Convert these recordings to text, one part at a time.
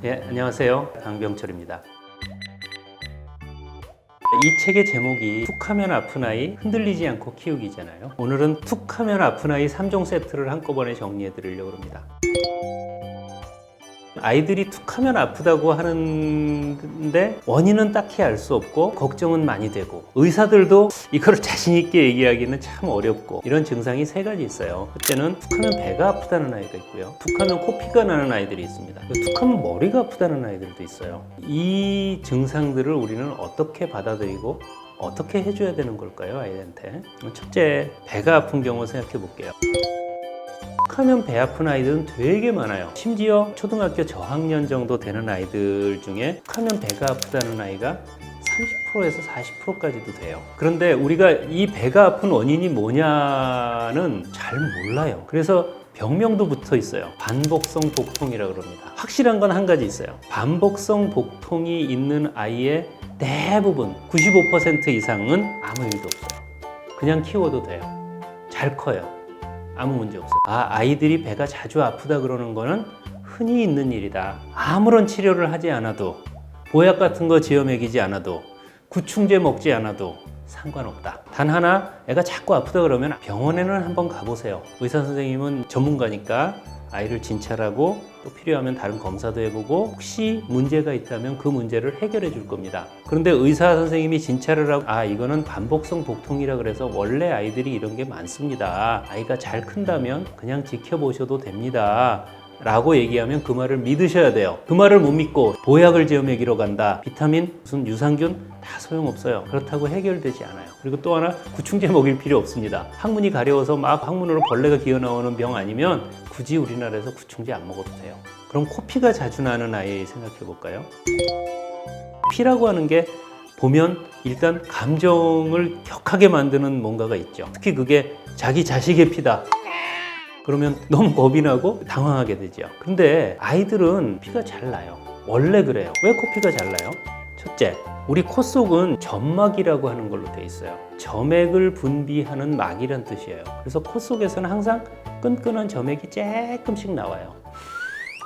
네, 안녕하세요. 강병철입니다. 이 책의 제목이 툭하면 아픈 아이 흔들리지 않고 키우기잖아요. 오늘은 툭하면 아픈 아이 3종 세트를 한꺼번에 정리해 드리려고 합니다. 아이들이 툭하면 아프다고 하는데 원인은 딱히 알 수 없고 걱정은 많이 되고 의사들도 이걸 자신 있게 얘기하기는 참 어렵고 이런 증상이 세 가지 있어요. 첫째는 툭하면 배가 아프다는 아이가 있고요. 툭하면 코피가 나는 아이들이 있습니다. 툭하면 머리가 아프다는 아이들도 있어요. 이 증상들을 우리는 어떻게 받아들이고 어떻게 해줘야 되는 걸까요, 아이한테? 첫째, 배가 아픈 경우 생각해 볼게요. 툭하면 배 아픈 아이들은 되게 많아요. 심지어 초등학교 저학년 정도 되는 아이들 중에 툭하면 배가 아프다는 아이가 30%에서 40%까지도 돼요. 그런데 우리가 이 배가 아픈 원인이 뭐냐는 잘 몰라요. 그래서 병명도 붙어 있어요. 반복성 복통이라고 그럽니다. 확실한 건 한 가지 있어요. 반복성 복통이 있는 아이의 대부분 95% 이상은 아무 일도 없어요. 그냥 키워도 돼요. 잘 커요. 아무 문제 없어요. 아이들이 배가 자주 아프다 그러는 거는 흔히 있는 일이다. 아무런 치료를 하지 않아도, 보약 같은 거 지어 먹이지 않아도, 구충제 먹지 않아도 상관없다. 단 하나, 애가 자꾸 아프다 그러면 병원에는 한번 가보세요. 의사 선생님은 전문가니까 아이를 진찰하고 또 필요하면 다른 검사도 해보고 혹시 문제가 있다면 그 문제를 해결해 줄 겁니다. 그런데 의사 선생님이 진찰을 하고 이거는 반복성 복통이라 그래서 원래 아이들이 이런 게 많습니다. 아이가 잘 큰다면 그냥 지켜보셔도 됩니다. 라고 얘기하면 그 말을 믿으셔야 돼요. 그 말을 못 믿고 보약을 지어 먹이러 간다. 비타민, 무슨 유산균 다 소용없어요. 그렇다고 해결되지 않아요. 그리고 또 하나, 구충제 먹일 필요 없습니다. 항문이 가려워서 막 항문으로 벌레가 기어나오는 병 아니면 굳이 우리나라에서 구충제 안 먹어도 돼요. 그럼 코피가 자주 나는 아이 생각해 볼까요? 피라고 하는 게 보면 일단 감정을 격하게 만드는 뭔가가 있죠. 특히 그게 자기 자식의 피다. 그러면 너무 겁이 나고 당황하게 되죠. 근데 아이들은 피가 잘 나요. 원래 그래요. 왜 코피가 잘 나요? 첫째, 우리 코 속은 점막이라고 하는 걸로 돼 있어요. 점액을 분비하는 막이란 뜻이에요. 그래서 코 속에서는 항상 끈끈한 점액이 조금씩 나와요.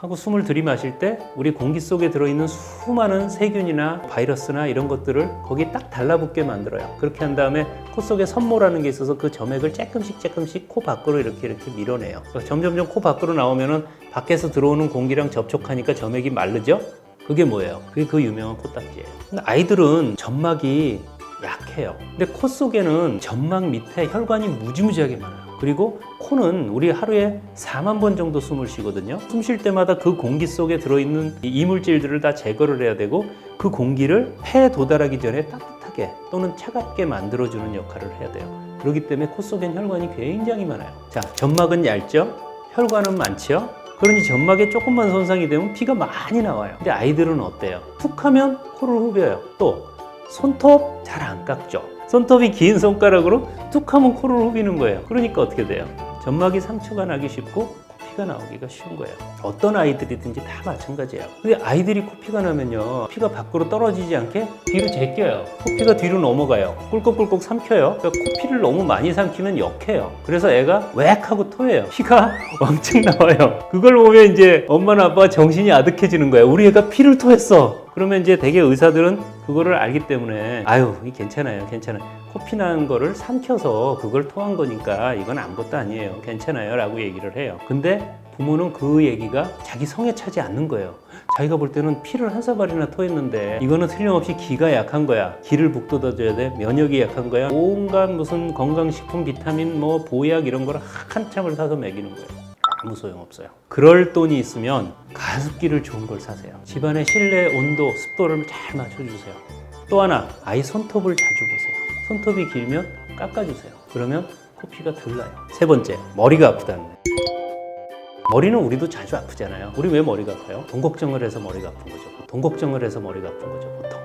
하고 숨을 들이마실 때 우리 공기 속에 들어있는 수많은 세균이나 바이러스나 이런 것들을 거기 딱 달라붙게 만들어요. 그렇게 한 다음에 코 속에 섬모라는 게 있어서 그 점액을 조금씩 코 밖으로 이렇게 밀어내요. 점점점 코 밖으로 나오면은 밖에서 들어오는 공기랑 접촉하니까 점액이 마르죠? 그게 뭐예요? 그게 그 유명한 코딱지예요. 근데 아이들은 점막이 약해요. 근데 코 속에는 점막 밑에 혈관이 무지무지하게 많아요. 그리고 코는 우리 하루에 4만 번 정도 숨을 쉬거든요. 숨 쉴 때마다 그 공기 속에 들어있는 이물질들을 다 제거를 해야 되고 그 공기를 폐에 도달하기 전에 따뜻하게 또는 차갑게 만들어주는 역할을 해야 돼요. 그렇기 때문에 코 속엔 혈관이 굉장히 많아요. 자, 점막은 얇죠? 혈관은 많죠? 그러니 점막에 조금만 손상이 되면 피가 많이 나와요. 근데 아이들은 어때요? 툭 하면 코를 후벼요. 또 손톱 잘 안 깎죠? 손톱이 긴 손가락으로 툭 하면 코를 후비는 거예요. 그러니까 어떻게 돼요? 점막이 상처가 나기 쉽고 코피가 나오기가 쉬운 거예요. 어떤 아이들이든지 다 마찬가지예요. 근데 아이들이 코피가 나면요, 피가 밖으로 떨어지지 않게 뒤로 제껴요. 코피가 뒤로 넘어가요. 꿀꺽꿀꺽 삼켜요. 그러니까 코피를 너무 많이 삼키면 역해요. 그래서 애가 웩 하고 토해요. 피가 왕창 나와요. 그걸 보면 이제 엄마나 아빠가 정신이 아득해지는 거예요. 우리 애가 피를 토했어. 그러면 이제 대개 의사들은 그거를 알기 때문에 괜찮아요. 코피 나는 거를 삼켜서 그걸 토한 거니까 이건 아무것도 아니에요. 괜찮아요 라고 얘기를 해요. 근데 부모는 그 얘기가 자기 성에 차지 않는 거예요. 자기가 볼 때는 피를 한 사발이나 토했는데 이거는 틀림없이 기가 약한 거야. 기를 북돋아줘야 돼. 면역이 약한 거야. 온갖 무슨 건강식품, 비타민, 보약 이런 거를 한참을 사서 먹이는 거예요. 아무 소용없어요. 그럴 돈이 있으면 가습기를 좋은 걸 사세요. 집안의 실내 온도, 습도를 잘 맞춰주세요. 또 하나, 아이 손톱을 자주 보세요. 손톱이 길면 깎아주세요. 그러면 코피가 덜 나요. 세 번째, 머리가 아프다는 거예요. 머리는 우리도 자주 아프잖아요. 우리 왜 머리가 아파요? 돈 걱정을 해서 머리가 아픈 거죠. 보통.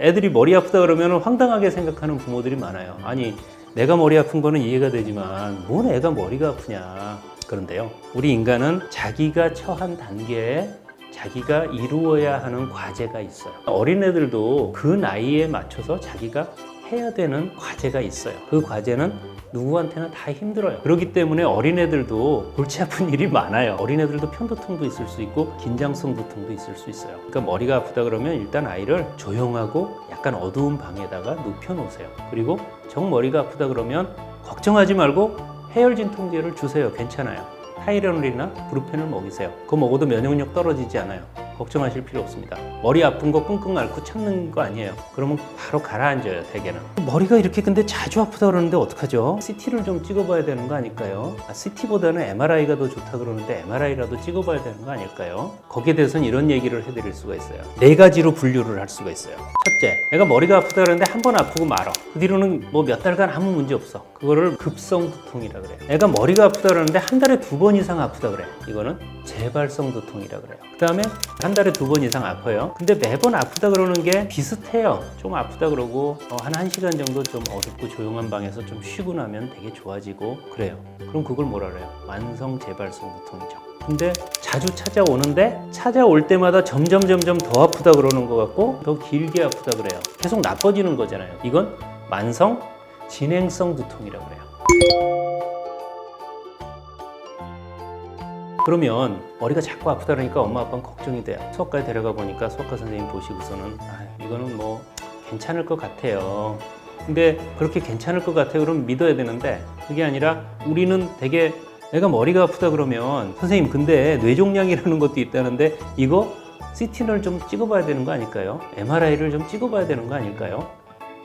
애들이 머리 아프다 그러면 황당하게 생각하는 부모들이 많아요. 아니, 내가 머리 아픈 거는 이해가 되지만 뭔 애가 머리가 아프냐. 그런데요, 우리 인간은 자기가 처한 단계에 자기가 이루어야 하는 과제가 있어요. 어린애들도 그 나이에 맞춰서 자기가 해야 되는 과제가 있어요. 그 과제는 누구한테나 다 힘들어요. 그렇기 때문에 어린애들도 골치 아픈 일이 많아요. 어린애들도 편두통도 있을 수 있고 긴장성 두통도 있을 수 있어요. 그러니까 머리가 아프다 그러면 일단 아이를 조용하고 약간 어두운 방에다가 눕혀 놓으세요. 그리고 정 머리가 아프다 그러면 걱정하지 말고 해열 진통제를 주세요. 괜찮아요. 타이레놀이나 브루펜을 먹이세요. 그거 먹어도 면역력 떨어지지 않아요. 걱정하실 필요 없습니다. 머리 아픈 거 끙끙 앓고 참는 거 아니에요. 그러면 바로 가라앉아요, 대개는. 머리가 이렇게 근데 자주 아프다 그러는데 어떡하죠? CT를 좀 찍어봐야 되는 거 아닐까요? CT보다는 MRI가 더 좋다 그러는데 MRI라도 찍어봐야 되는 거 아닐까요? 거기에 대해서는 이런 얘기를 해드릴 수가 있어요. 4가지로 분류를 할 수가 있어요. 첫째, 애가 머리가 아프다 그러는데 한 번 아프고 말아. 그 뒤로는 뭐 몇 달간 아무 문제 없어. 그거를 급성 두통이라 그래요. 애가 머리가 아프다 그러는데 한 달에 2번 이상 아프다 그래. 이거는 재발성 두통이라 그래요. 그 다음에 한 달에 2번 이상 아파요. 근데 매번 아프다 그러는 게 비슷해요. 좀 아프다 그러고 한 1시간 정도 좀 어둡고 조용한 방에서 좀 쉬고 나면 되게 좋아지고 그래요. 그럼 그걸 뭐라 그래요? 만성 재발성 두통이죠. 근데 자주 찾아오는데 찾아올 때마다 점점 더 아프다 그러는 것 같고 더 길게 아프다 그래요. 계속 나빠지는 거잖아요. 이건 만성 진행성 두통이라고 그래요. 그러면 머리가 자꾸 아프다 그러니까 엄마 아빠는 걱정이 돼요. 수업과에 데려가 보니까 수업과 선생님 보시고서는 이거는 뭐 괜찮을 것 같아요. 근데 그렇게 괜찮을 것 같아요. 그럼 믿어야 되는데 그게 아니라 우리는 되게 애가 머리가 아프다 그러면 선생님 근데 뇌종양이라는 것도 있다는데 이거 CT를 좀 찍어봐야 되는 거 아닐까요? MRI를 좀 찍어봐야 되는 거 아닐까요?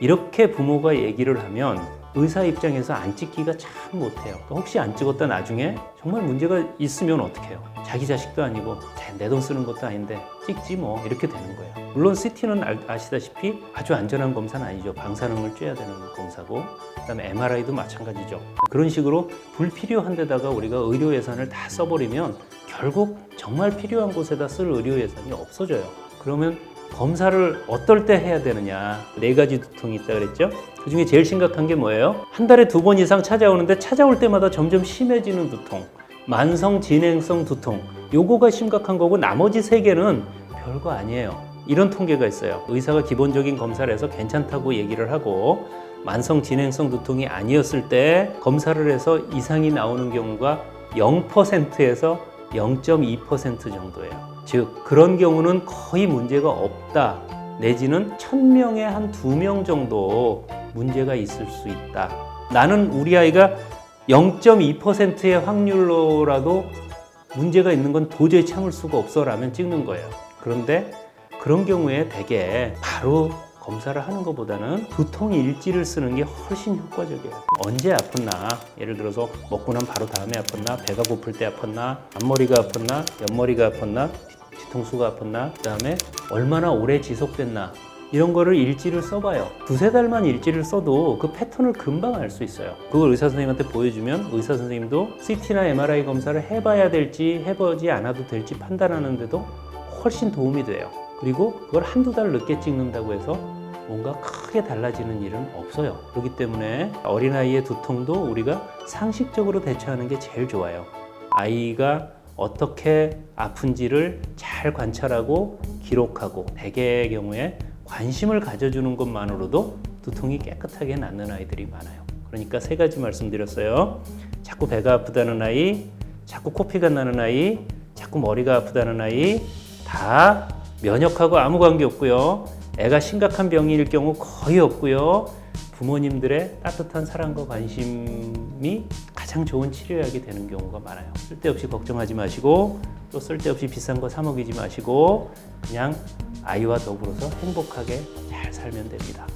이렇게 부모가 얘기를 하면 의사 입장에서 안 찍기가 참 못해요. 혹시 안 찍었다 나중에 정말 문제가 있으면 어떡해요? 자기 자식도 아니고 내 돈 쓰는 것도 아닌데 찍지 뭐 이렇게 되는 거예요. 물론 CT는 아시다시피 아주 안전한 검사는 아니죠. 방사능을 쬐야 되는 검사고 그다음에 MRI도 마찬가지죠. 그런 식으로 불필요한 데다가 우리가 의료 예산을 다 써버리면 결국 정말 필요한 곳에다 쓸 의료 예산이 없어져요. 그러면 검사를 어떨 때 해야 되느냐 4가지 두통이 있다 그랬죠. 그 중에 제일 심각한 게 뭐예요? 한 달에 2번 이상 찾아오는데 찾아올 때마다 점점 심해지는 두통, 만성 진행성 두통, 요거가 심각한 거고 나머지 3개는 별거 아니에요. 이런 통계가 있어요. 의사가 기본적인 검사를 해서 괜찮다고 얘기를 하고 만성 진행성 두통이 아니었을 때 검사를 해서 이상이 나오는 경우가 0%에서 0.2% 정도예요. 즉 그런 경우는 거의 문제가 없다 내지는 1000명에 한 2명 정도 문제가 있을 수 있다. 나는 우리 아이가 0.2%의 확률로라도 문제가 있는 건 도저히 참을 수가 없어 라면 찍는 거예요. 그런데 그런 경우에 대개 바로 검사를 하는 것보다는 두통 일지를 쓰는 게 훨씬 효과적이에요. 언제 아팠나? 예를 들어서 먹고 난 바로 다음에 아팠나? 배가 고플 때 아팠나? 앞머리가 아팠나? 옆머리가 아팠나? 뒤통수가 아팠나? 그 다음에 얼마나 오래 지속됐나? 이런 거를 일지를 써봐요. 2-3달만 일지를 써도 그 패턴을 금방 알 수 있어요. 그걸 의사 선생님한테 보여주면 의사 선생님도 CT나 MRI 검사를 해봐야 될지 해보지 않아도 될지 판단하는데도 훨씬 도움이 돼요. 그리고 그걸 1-2달 늦게 찍는다고 해서 뭔가 크게 달라지는 일은 없어요. 그렇기 때문에 어린아이의 두통도 우리가 상식적으로 대처하는 게 제일 좋아요. 아이가 어떻게 아픈지를 잘 관찰하고 기록하고 대개의 경우에 관심을 가져주는 것만으로도 두통이 깨끗하게 낫는 아이들이 많아요. 그러니까 3가지 말씀드렸어요. 자꾸 배가 아프다는 아이, 자꾸 코피가 나는 아이, 자꾸 머리가 아프다는 아이 다 면역하고 아무 관계 없고요. 애가 심각한 병일 경우 거의 없고요. 부모님들의 따뜻한 사랑과 관심이 가장 좋은 치료약이 되는 경우가 많아요. 쓸데없이 걱정하지 마시고 또 쓸데없이 비싼 거 사 먹이지 마시고 그냥 아이와 더불어서 행복하게 잘 살면 됩니다.